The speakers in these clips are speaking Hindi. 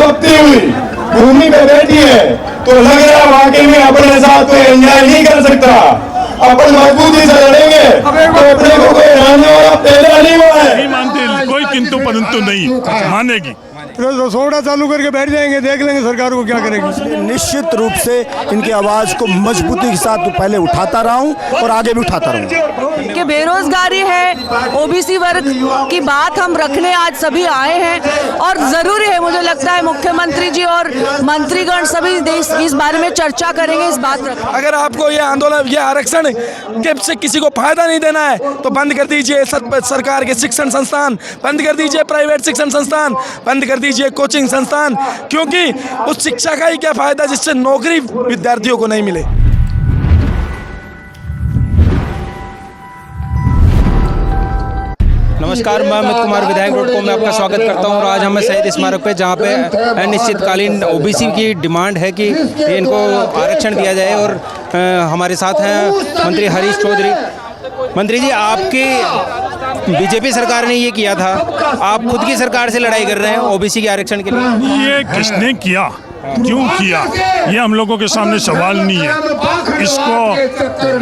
तपती हुई भूमि पे बैठी है तो लग रहा वाकई में अपने साथ कोई अन्याय नहीं कर सकता। अपन मजबूती से लड़ेंगे तो अपने को कोई हराने वाला पैदा नहीं हुआ है। नहीं मानते, कोई किंतु परंतु नहीं मानेगी। तो रसोड़ा चालू करके बैठ जाएंगे, देख लेंगे सरकार को क्या करेगी। निश्चित रूप से इनकी आवाज को मजबूती के साथ पहले उठाता रहा हूं और आगे भी उठाता रहूंगा। कि बेरोजगारी है, ओबीसी वर्ग की बात हम रखने आज सभी आए हैं और जरूरी है, मुझे लगता है मुख्यमंत्री जी और मंत्रीगण सभी इस बारे में चर्चा करेंगे, इस बात रखें। अगर आपको ये आंदोलन, ये आरक्षण के से किसी को फायदा नहीं देना है तो बंद कर दीजिए सरकार के शिक्षण संस्थान, बंद कर दीजिए प्राइवेट शिक्षण संस्थान, बंद कर दीजिए कोचिंग संस्थान, क्योंकि उस शिक्षा का ही क्या फायदा जिससे नौकरी विद्यार्थियों को नहीं मिले। नमस्कार, मैं अमित कुमार विधायक .com में आपका स्वागत करता हूं और आज हम शहीद स्मारक पे जहां पे अनिश्चितकालीन ओबीसी की डिमांड है कि इनको आरक्षण दिया जाए और हमारे साथ हैं मंत्री हरीश चौधरी। मंत्री जी, आपकी बीजेपी सरकार ने ये किया था, आप खुद की सरकार से लड़ाई कर रहे हैं ओबीसी के आरक्षण के लिए। ये किसने किया, क्यों किया, ये हम लोगों के सामने सवाल नहीं है। इसको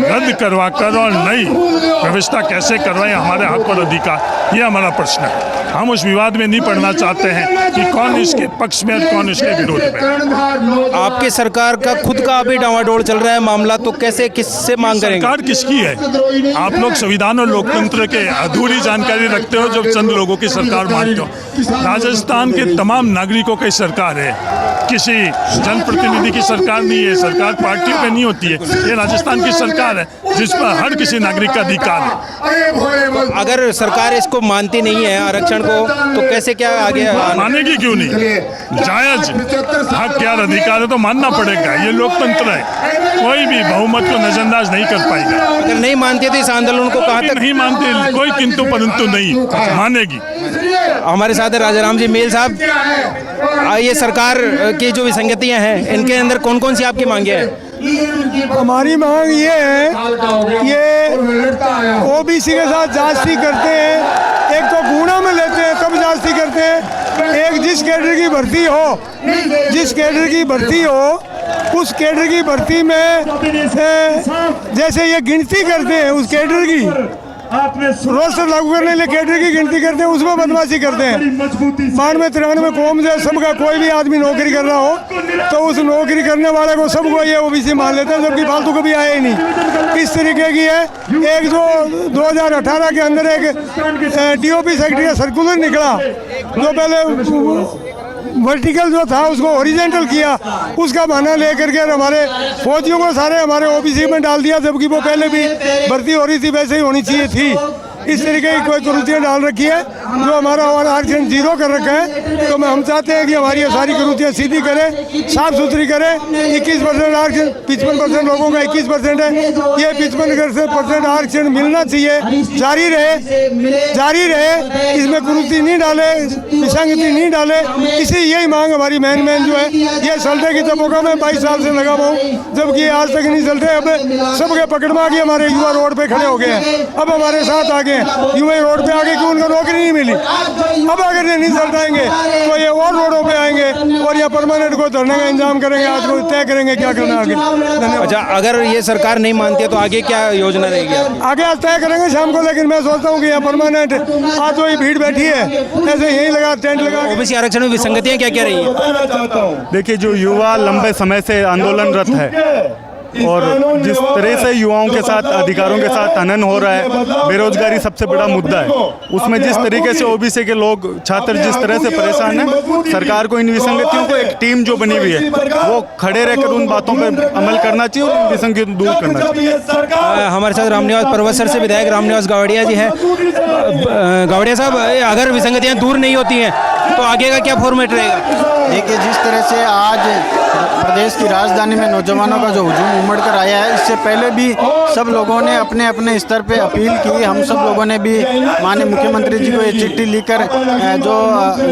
रद्द करवा कर और नई व्यवस्था कैसे करवाएं, हमारे हक और अधिकार, ये हमारा प्रश्न है। हम उस विवाद में नहीं पड़ना चाहते हैं कि कौन इसके पक्ष में और कौन इसके विरोध में। आपकी सरकार का खुद का अभी डावाडोल चल रहा है मामला, तो कैसे, किससे मांग करेंगे? सरकार किसकी है? आप लोग संविधान और लोकतंत्र के अधूरी जानकारी रखते हो जब चंद लोगों की सरकार मानते हो। राजस्थान के तमाम नागरिकों की सरकार है, किसी जनप्रतिनिधि की सरकार नहीं है। सरकार पार्टियों पे नहीं होती है, ये राजस्थान की सरकार है जिस पर हर किसी नागरिक का अधिकार है। अगर सरकार इसको मानती नहीं है आरक्षण को, तो कैसे क्या आगे मानेगी? क्यों नहीं? जायज हक या अधिकार है तो मानना पड़ेगा, ये लोकतंत्र है। कोई भी बहुमत को नजरअंदाज नहीं कर पाएगा। अगर नहीं मानती तो इस आंदोलन को कहाँ तक? नहीं मानते, कोई किंतु परंतु नहीं मानेगी। हमारे साथ है राजाराम जी मेल साहब। ये सरकार की जो विसंगतियां हैं, इनके अंदर कौन कौन सी आपकी मांगे हैं? हमारी मांग ये है, ये ओबीसी के साथ जाति करते हैं, एक तो गुणा में लेते हैं तब जाति करते हैं। एक जिस कैडर की भर्ती हो, जिस कैडर की भर्ती हो उस कैडर की भर्ती में जैसे ये गिनती करते हैं उस कैडर की, रोस्टर लागू करने के लिए कैडर की गिनती करते हैं, उसमें बदमाशी करते हैं। 92-93 कौम से सबका कोई भी आदमी नौकरी कर रहा हो तो उस नौकरी करने वाले को सबको ये ओबीसी मान लेते हैं, जबकि फालतू कभी आए ही नहीं। किस तरीके की है, एक जो 2018 के अंदर एक डीओपी सेक्रेटरी का सर्कुलर निकला, जो पहले वर्टिकल जो था उसको हॉरिजॉन्टल किया, उसका बहाना लेकर के हमारे फौजियों को सारे हमारे ओबीसी में डाल दिया, जबकि वो पहले भी भर्ती हो रही थी, वैसे ही होनी चाहिए थी। इस तरीके की कोई कुरीतियाँ डाल रखी है जो हमारा आरक्षण जीरो कर रखा है। तो हम चाहते हैं कि हमारी ये सारी कुरीतियाँ सीधी करें, साफ सुथरी करें। 21% आरक्षण, 55% लोगों का 21% है, ये 55% आरक्षण मिलना चाहिए, जारी रहे, इसमें कुरीति नहीं डाले, विसंगति नहीं डाले। इसी यही मांग हमारी मेन जो है। ये सल्टे की तपोका में 22 साल से लगा हुआ हूँ, जबकि आज तक नहीं चलते। अब सबके पकड़वा के हमारे युवा रोड पे खड़े हो गए हैं, अब हमारे साथ आगे युवा रोड पे आगे क्यों उनको नौकरी नहीं मिली। अब अगर ये नहीं चल पाएंगे तो ये और रोडों पे आएंगे और ये परमानेंट को धरने का इंतजाम करेंगे, आज को तय करेंगे क्या करना आगे। धन्यवाद। अच्छा, अगर ये सरकार नहीं मानती है तो आगे क्या योजना रहेगी? आगे आज तय करेंगे शाम को, लेकिन मैं सोचता हूँ कि यहाँ परमानेंट आज जो ये भीड़ बैठी है ऐसे यही लगा टेंट लगा। ओबीसी आरक्षण में विसंगतियां क्या क्या रही है? देखिए, जो युवा लंबे समय से आंदोलनरत है और जिस तरह से युवाओं के साथ, अधिकारों के साथ हनन हो रहा है, बेरोजगारी सबसे बड़ा मुद्दा है, उसमें जिस तरीके से ओबीसी के लोग, छात्र जिस तरह से परेशान हैं, सरकार को इन विसंगतियों को, एक टीम जो बनी हुई है वो खड़े रहकर उन बातों पर अमल करना चाहिए और विसंगति दूर करना चाहिए। हमारे साथ रामनिवास परवसर से विधायक रामनिवास गावड़िया जी हैं। गावड़िया साहब, अगर विसंगतियाँ दूर नहीं होती हैं तो आगे का क्या फॉर्मेट रहेगा? देखिए, जिस तरह से आज प्रदेश की राजधानी में नौजवानों का जो हुजूम उमड़ कर आया है, इससे पहले भी सब लोगों ने अपने अपने स्तर पे अपील की। हम सब लोगों ने भी माननीय मुख्यमंत्री जी को ये चिट्ठी लिखकर जो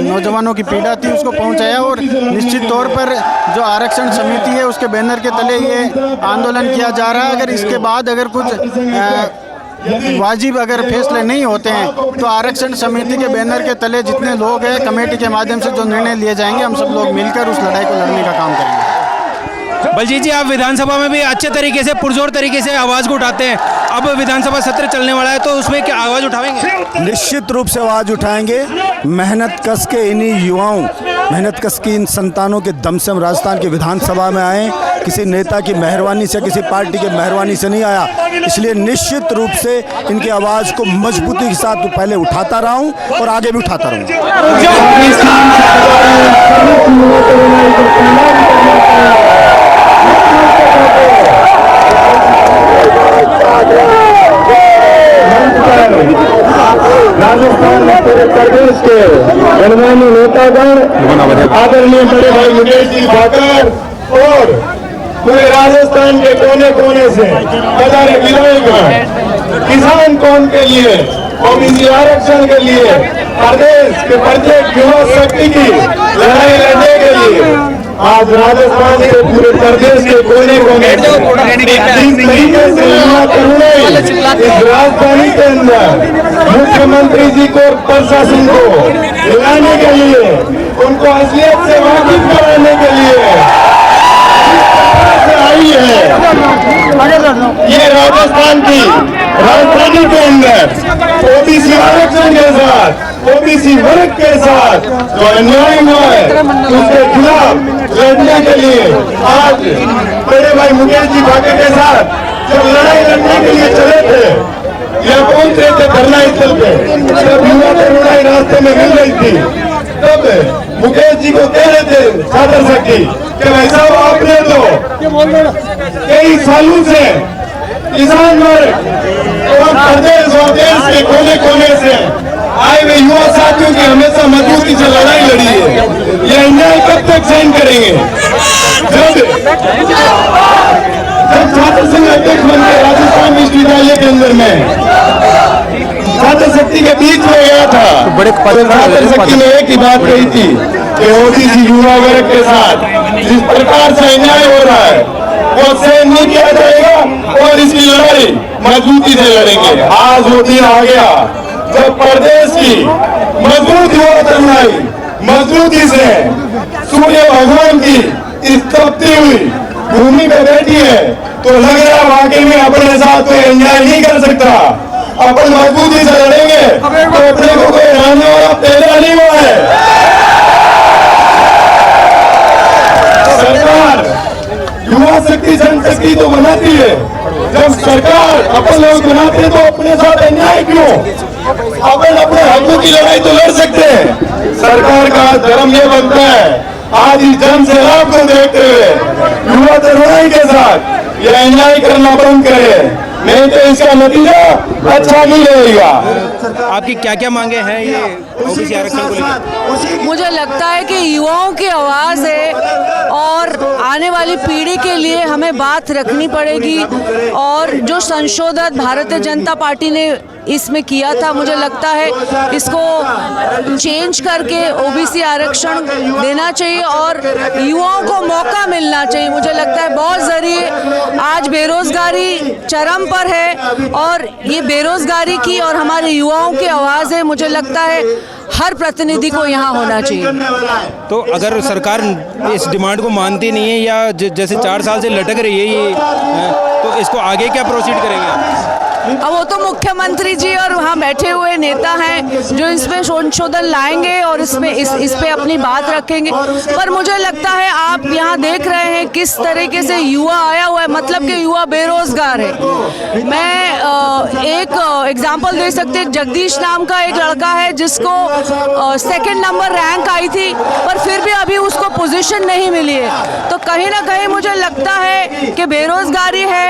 नौजवानों की पीड़ा थी उसको पहुंचाया और निश्चित तौर पर जो आरक्षण समिति है उसके बैनर के तले ये आंदोलन किया जा रहा है। अगर इसके बाद अगर कुछ वाजिब अगर फैसले नहीं होते हैं तो आरक्षण समिति के बैनर के तले जितने लोग हैं कमेटी के माध्यम से जो निर्णय लिए जाएंगे हम सब लोग मिलकर उस लड़ाई को लड़ने का काम करेंगे। बलजीत जी, आप विधानसभा में भी अच्छे तरीके से पुरजोर तरीके से आवाज़ को उठाते हैं। अब विधानसभा सत्र चलने वाला है तो उसमें क्या आवाज़ उठाएंगे? निश्चित रूप से आवाज़ उठाएंगे। मेहनत कस के इन्हीं युवाओं, मेहनत कस की इन संतानों के दम से हम राजस्थान की विधानसभा में आए। किसी नेता की मेहरबानी से, किसी पार्टी की मेहरबानी से नहीं आया। इसलिए निश्चित रूप से इनकी आवाज़ को मजबूती के साथ पहले उठाता रहा हूँ और आगे भी उठाता रहूँगा। राजस्थान उत्तर प्रदेश के गणमान्य नेतागण, आदरणीय बड़े भाई मुकेश जी भाकर और पूरे राजस्थान के कोने कोने से पधारे विधायकगण, किसान कौम के लिए, ओबीसी आरक्षण के लिए, प्रदेश के प्रत्येक युवा शक्ति की लड़ाई लड़ने के लिए आज राजस्थान के पूरे प्रदेश के कोने कोने जिस तरीके से युवा तरुणाई इस राजधानी के अंदर मुख्यमंत्री जी को और प्रशासन को दिलाने के लिए, उनको असलियत से वाकिफ कराने के लिए आई है। ये राजस्थान की राजधानी के अंदर ओबीसी आरक्षण के साथ, ओबीसी वर्ग के साथ जो अन्याय हुआ है उसके खिलाफ लड़ने के लिए आज बड़े भाई मुकेश जी भाकर के साथ जब लड़ाई लड़ने के लिए चले थे या पहुंच रहे थे धरना स्थल पे, जब युवा तरुणाई रास्ते में मिल रही थी तब मुकेश जी को कह रहे थे छात्र शक्ति कि भाई साहब आपने तो कई सालों से किसान वर्ग और प्रदेश और देश के कोने कोने से आए हुए युवा साथियों की हमेशा मजबूती से लड़ाई लड़ी है। ये अन्याय कब तक सहन करेंगे? जब छात्र संघ अध्यक्ष बन गए राजस्थान विश्वविद्यालय के अंदर में छात्र शक्ति के बीच में गया था, तो छात्र शक्ति ने एक ही बात कही थी कि ओबीसी युवा वर्ग के साथ जिस प्रकार से अन्याय हो रहा है वो सहन नहीं किया जाएगा और इसकी लड़ाई मजबूती से लड़ेंगे। आज वो दिन आ गया जब प्रदेश की मजबूत युवा तरुणाई मजबूती से सूर्य भगवान की इस तपती हुई भूमि पे बैठी है, तो लग रहा है वाकई में अपने साथ कोई अन्याय नहीं कर सकता। अपन मजबूती से लड़ेंगे तो अपने को कोई हराने वाला पैदा नहीं हुआ है। सरकार युवा शक्ति जनशक्ति तो बनाती है, जब सरकार अपन लोग बनाते हैं तो अपने साथ अन्याय क्यों? अपन अपने हकों की लड़ाई तो लड़ सकते हैं। सरकार का धर्म ये बनता है आज इस जन सैलाब को देखते हुए युवा तरुणाई के साथ ये अन्याय करना बंद करे, नहीं तो इसका नतीजा अच्छा नहीं रहेगा। आपकी क्या क्या मांगे हैं ये ओबीसी आरक्षण को लेकर? मुझे लगता है कि युवाओं की आवाज़ है और आने वाली पीढ़ी के लिए हमें बात रखनी पड़ेगी। और जो संशोधन भारतीय जनता पार्टी ने इसमें किया था, मुझे लगता है इसको चेंज करके ओबीसी आरक्षण देना चाहिए और युवाओं को मौका मिलना चाहिए। मुझे लगता है बहुत ज़रूरी। आज बेरोजगारी चरम पर है और ये बेरोजगारी की और हमारे युवाओं की आवाज़ है। मुझे लगता है हर प्रतिनिधि को यहाँ होना चाहिए। तो अगर सरकार इस डिमांड को मानती नहीं है या जैसे 4 साल से लटक रही है ये, तो इसको आगे क्या प्रोसीड करेंगे आप? अब वो तो मुख्यमंत्री जी और वहाँ बैठे हुए नेता हैं जो इसमें संशोधन लाएंगे और इसमें इस पे अपनी बात रखेंगे। पर मुझे लगता है आप यहाँ देख रहे हैं किस तरीके से युवा आया हुआ है, मतलब कि युवा बेरोजगार है। मैं एक एग्जांपल दे सकती हूँ, जगदीश नाम का एक लड़का है जिसको 2nd नंबर रैंक आई थी, पर फिर भी अभी उसको पोजीशन नहीं मिली है। तो कहीं ना कहीं मुझे लगता है कि बेरोजगारी है,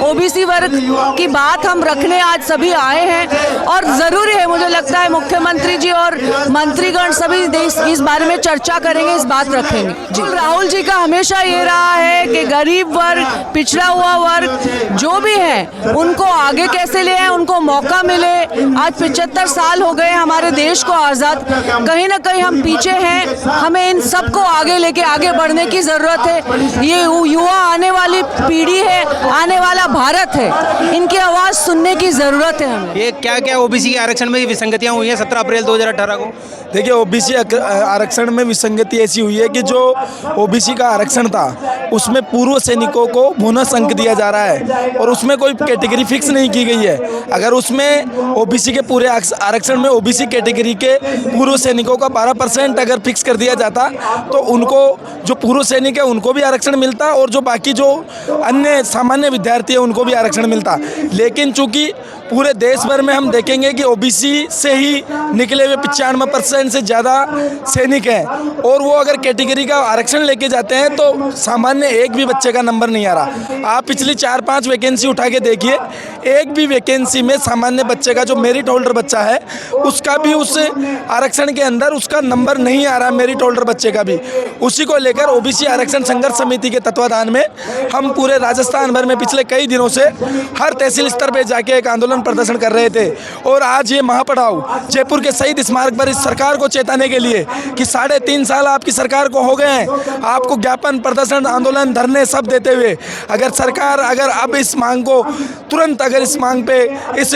ओबीसी वर्ग की बात हम रखने आज सभी आए हैं और ज़रूरी है। मुझे लगता है मुख्यमंत्री जी और मंत्रीगण सभी इस बारे में चर्चा करेंगे, इस बात रखेंगे जी। राहुल जी का हमेशा ये रहा है कि गरीब वर्ग, पिछड़ा हुआ वर्ग जो भी है उनको आगे कैसे ले आए, उनको मौका मिले। आज 75 साल हो गए हमारे देश को आज़ाद, कहीं ना कहीं हम पीछे हैं, हमें इन सबको आगे आगे लेके आगे बढ़ने की ज़रूरत है। ये युवा आने वाली पीढ़ी है, आने वाला भारत है, इनकी आवाज़ सुनने की ज़रूरत है हमें। ये क्या क्या ओबीसी के आरक्षण में विसंगतियां हुई हैं 17 अप्रैल 2018 को? देखिए, ओबीसी आरक्षण में विसंगति ऐसी हुई है कि जो ओबीसी का आरक्षण था उसमें पूर्व सैनिकों को बोनस अंक दिया जा रहा है और उसमें कोई कैटेगरी फिक्स नहीं की गई है। अगर उसमें ओबीसी के पूरे आरक्षण में ओबीसी कैटेगरी के पूर्व सैनिकों का 12% अगर फिक्स कर दिया जाता तो उनको जो पूर्व सैनिक है उनको भी आरक्षण मिलता और जो बाकी जो अन्य सामान्य विद्यार्थी है उनको भी आरक्षण मिलता। लेकिन चूंकि पूरे देश भर में हम देखेंगे कि ओबीसी से ही निकले हुए 95% से ज़्यादा सैनिक हैं और वो अगर कैटेगरी का आरक्षण लेके जाते हैं तो सामान्य एक भी बच्चे का नंबर नहीं आ रहा। आप पिछली 4-5 वैकेंसी उठा के देखिए, एक भी वैकेंसी में सामान्य बच्चे का जो मेरिट होल्डर बच्चा है उसका भी उस आरक्षण के अंदर उसका नंबर नहीं आ रहा, मेरिट होल्डर बच्चे का भी। उसी को लेकर ओबीसी आरक्षण संघर्ष समिति के तत्वाधान में हम पूरे राजस्थान भर में पिछले कई दिनों से हर तहसील स्तर पर जाके एक आंदोलन प्रदर्शन कर रहे थे और आज ये महापड़ाव जयपुर के शहीद स्मारक पर इस सरकार को चेताने के लिए कि 3.5 साल आपकी सरकार को हो गए हैं, आपको ज्ञापन प्रदर्शन आंदोलन धरने सब देते हुए अगर सरकार अगर अब इस मांग को तुरंत अगर इस मांग पे इस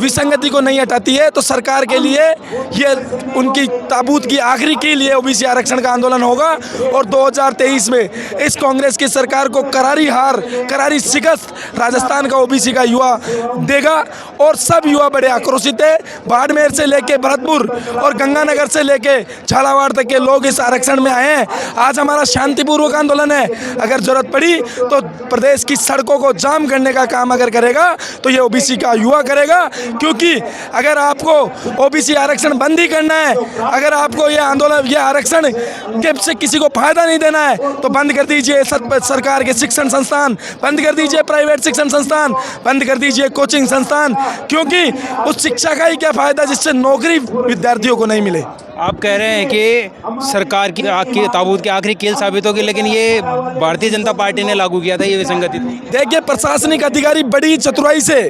विसंगति को नहीं हटाती है तो सरकार के लिए ये उनकी ताबूत की आखिरी के लिए ओबीसी आरक्षण का आंदोलन होगा और 2023 में इस कांग्रेस की सरकार को करारी हार, करारी शिकस्त राजस्थान का ओबीसी का युवा देगा और सब युवा बड़े आक्रोशित है। बाड़मेर से लेके भरतपुर और गंगानगर से लेके झालावाड़ तक के लोग इस आरक्षण में आए हैं। आज हमारा शांतिपूर्वक आंदोलन है, अगर जरूरत पड़ी तो प्रदेश की सड़कों को जाम करने का काम अगर करेगा तो ये ओबीसी का युवा करेगा, क्योंकि अगर आपको ओबीसी आरक्षण बंद ही करना है, अगर आपको ये आंदोलन ये आरक्षण के से किसी को फायदा नहीं देना है तो बंद कर दीजिए सरकार के शिक्षण संस्थान, बंद कर दीजिए प्राइवेट शिक्षण संस्थान, बंद कर दीजिए कोचिंग संस्थान, क्योंकि उस शिक्षा का ही क्या फायदा जिससे नौकरी विद्यार्थियों को नहीं मिले। आप कह रहे हैं कि सरकार की ताबूत की आखिरी कील साबित होगी, लेकिन ये भारतीय जनता पार्टी ने लागू किया था ये विसंगति। देखिए, प्रशासनिक अधिकारी बड़ी चतुराई से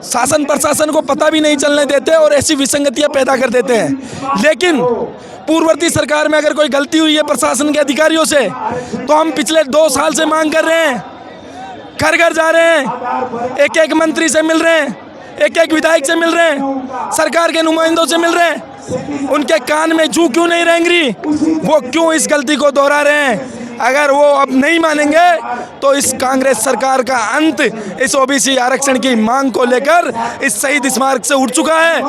शासन प्रशासन को पता भी नहीं चलने देते और ऐसी विसंगतियां पैदा कर देते हैं। लेकिन पूर्ववर्ती सरकार में अगर कोई गलती हुई है प्रशासन के अधिकारियों से तो हम पिछले 2 साल से मांग कर रहे हैं, घर घर जा रहे हैं, एक मंत्री से मिल रहे हैं, एक विधायक से मिल रहे हैं, सरकार के नुमाइंदों से मिल रहे हैं। उनके कान में जू क्यों नहीं रेंगरी, वो क्यों इस गलती को दोहरा रहे हैं? अगर वो अब नहीं मानेंगे तो इस कांग्रेस सरकार का अंत इस ओबीसी आरक्षण की मांग को लेकर इस शहीद स्मारक से उठ चुका है।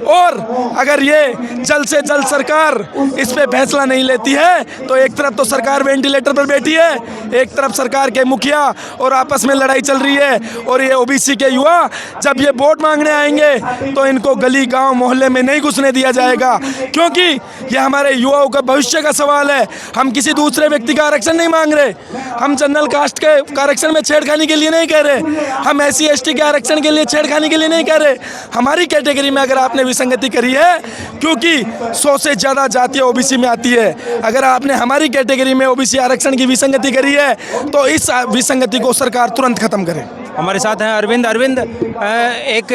और अगर ये जल्द से जल्द सरकार इस पे फैसला नहीं लेती है तो एक तरफ तो सरकार वेंटिलेटर पर बैठी है, एक तरफ सरकार के मुखिया और आपस में लड़ाई चल रही है और ये ओबीसी के युवा जब ये वोट मांगने आएंगे तो इनको गली गांव मोहल्ले में नहीं घुसने दिया जाएगा, क्योंकि ये हमारे युवाओं का भविष्य का सवाल है। हम किसी दूसरे व्यक्ति का नहीं मांग रहे, हम जनरल कास्ट के आरक्षण में छेड़खानी के लिए नहीं कह रहे, हम SC/ST के आरक्षण के लिए छेड़खानी के लिए नहीं कह रहे। हमारी कैटेगरी में अगर आपने विसंगति करी है, क्योंकि 100 से ज़्यादा जातियाँ ओबीसी में आती है, अगर आपने हमारी कैटेगरी में ओबीसी आरक्षण की विसंगति करी है तो इस विसंगति को सरकार तुरंत खत्म करे। हमारे साथ हैं अरविंद। एक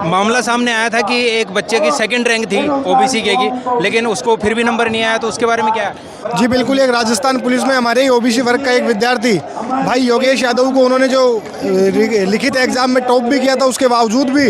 मामला सामने आया था कि एक बच्चे की 2nd रैंक थी ओबीसी की, लेकिन उसको फिर भी नंबर नहीं आया, तो उसके बारे में क्या है? जी बिल्कुल, एक राजस्थान पुलिस में हमारे ही ओबीसी वर्ग का एक विद्यार्थी भाई योगेश यादव को उन्होंने जो लिखित एग्जाम में टॉप भी किया था, उसके बावजूद भी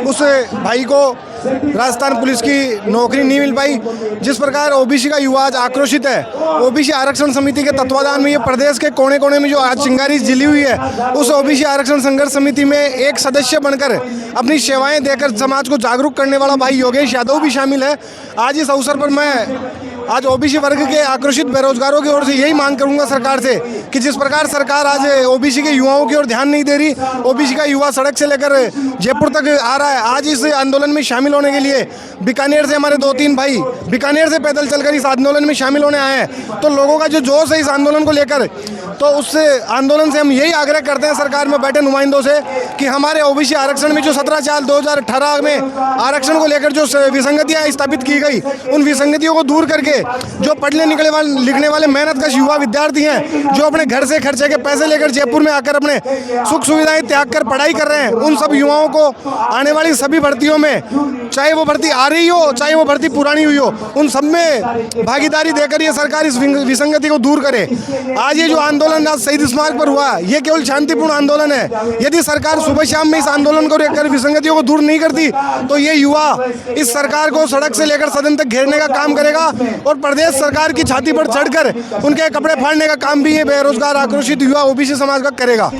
उस भाई को राजस्थान पुलिस की नौकरी नहीं मिल पाई। जिस प्रकार ओबीसी का युवा आज आक्रोशित है, ओबीसी आरक्षण समिति के तत्वाधान में ये प्रदेश के कोने कोने में जो आज चिंगारी जिली हुई है, उस ओबीसी आरक्षण संघर्ष समिति में एक सदस्य बनकर अपनी सेवाएं देकर समाज को जागरूक करने वाला भाई योगेश यादव भी शामिल है। आज इस अवसर पर मैं आज ओबीसी वर्ग के आक्रोशित बेरोजगारों की ओर से यही मांग करूंगा सरकार से कि जिस प्रकार सरकार आज ओबीसी के युवाओं की ओर ध्यान नहीं दे रही, ओबीसी का युवा सड़क से लेकर जयपुर तक आ रहा है, आज इस आंदोलन में शामिल होने के लिए बीकानेर से हमारे 2-3 भाई बीकानेर से पैदल चलकर इस आंदोलन में शामिल होने आए हैं, तो लोगों का जो जोश है इस आंदोलन को लेकर, तो उस आंदोलन से हम यही आग्रह करते हैं सरकार में बैठे नुमाइंदों से कि हमारे ओबीसी आरक्षण में जो 17/4/2018 में आरक्षण को लेकर जो विसंगतियाँ स्थापित की गई, उन विसंगतियों को दूर करके के जो पढ़ने लिखने वाले मेहनतकश युवा विद्यार्थी हैं, जो अपने घर से खर्चे के पैसे लेकर जयपुर में आकर अपने सुख सुविधाएं त्याग कर पढ़ाई कर रहे हैं, उन सब युवाओं को आने वाली सभी भर्तियों में, चाहे वो भर्ती आ रही हो चाहे वो भर्ती पुरानी हुई हो, उन सब में भागीदारी देकर ये सरकार इस विसंगति को दूर करे। आज ये जो आंदोलन आज शहीद स्मारक पर हुआ, ये केवल शांतिपूर्ण आंदोलन है। यदि सरकार सुबह शाम में इस आंदोलन को लेकर विसंगतियों को दूर नहीं करती तो ये युवा इस सरकार को सड़क से लेकर सदन तक घेरने का काम करेगा और प्रदेश सरकार की छाती पर चढ़कर उनके कपड़े फाड़ने का काम भी ये बेरोजगार आक्रोशित युवा ओबीसी समाज का करेगा।